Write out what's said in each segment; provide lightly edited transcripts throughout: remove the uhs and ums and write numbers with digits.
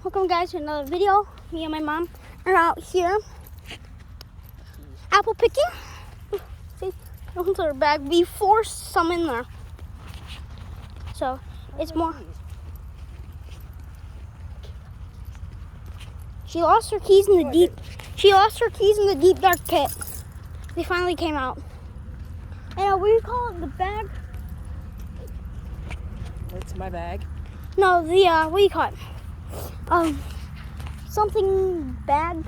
Welcome guys to another video. Me and my mom are out here apple picking. See, look at her bag. We forced some in there, so it's more. She lost her keys in the deep. She lost her keys in the deep dark pit. They finally came out. And what do you call it? The bag? It's my bag. No, the what do you call it? Something bag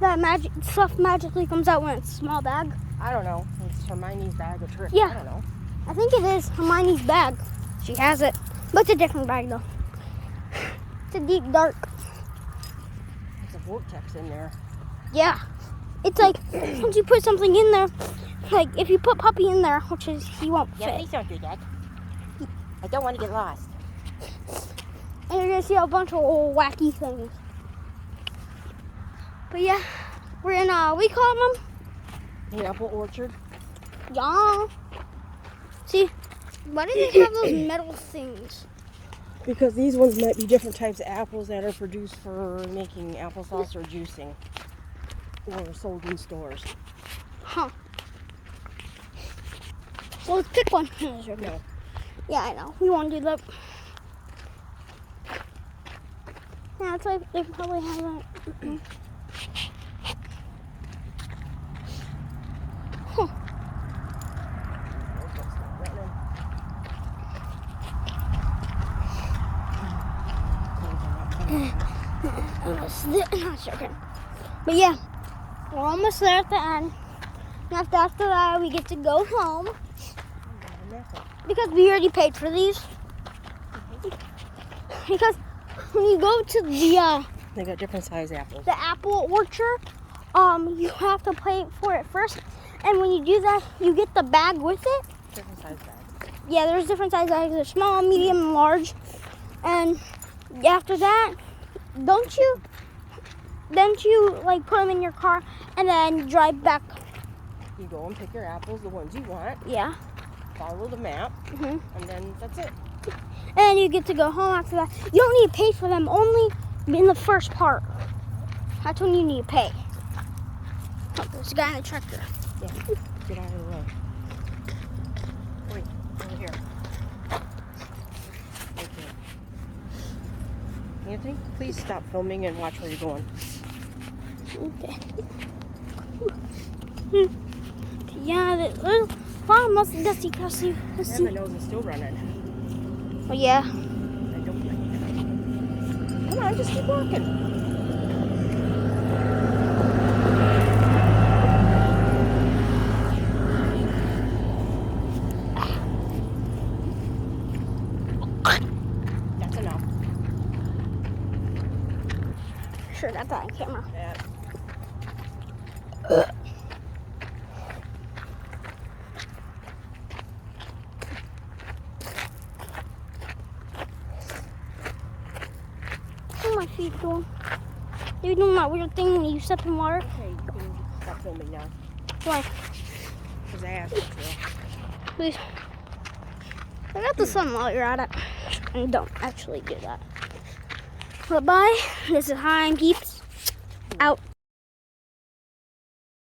that stuff magically comes out when it's a small bag. I don't know. It's Hermione's bag of tricks. Yeah. I don't know. I think it is Hermione's bag. She has it, but it's a different bag though. It's a deep dark. There's a vortex in there. Yeah, it's like once you put something in there, like if you put Puppy in there, which is he won't Yeah, fit. please don't do that. I don't want to get lost. And you're gonna see a bunch of old wacky things. But yeah, we're in we call them. The apple orchard. Yeah. See, why do they have those metal things? Because these ones might be different types of apples that are produced for making applesauce or juicing, or sold in stores. Huh. So let's pick one. No. Yeah, I know. We won't do that. Yeah, it's like they probably haven't. Huh. Not joking. But yeah, we're almost there at the end. And after that, we get to go home because we already paid for these. Because when you go to They got different size apples. the apple orchard, you have to pay for it first. And when you do that, you get the bag with it. Different size bags. Yeah, there's different size bags. There's small, medium, and large. And after that, don't you like put them in your car and then drive back? You go and pick your apples, the ones you want. Yeah. Follow the map, And and then that's it. then you get to go home after that. You don't need to pay for them, only in the first part. That's when you need to pay. Oh, there's a guy in the tractor. Yeah. Get out of the way. Wait, over here. Okay. Anthony, please stop filming and watch where you're going. Okay. Yeah, there's a lot of musty, dusty, crusty. And my nose is still running. Oh yeah. I don't like that. Come on, just keep walking. That's enough. Sure, got that on camera. Yeah. How are my feet doing? You're doing that weird thing when you step in water. Okay, you can stop filming now. Why? Because I asked you to. Please. I got the sun while you're at it. And don't actually do that. Bye-bye. This is Hi, I'm Peeps.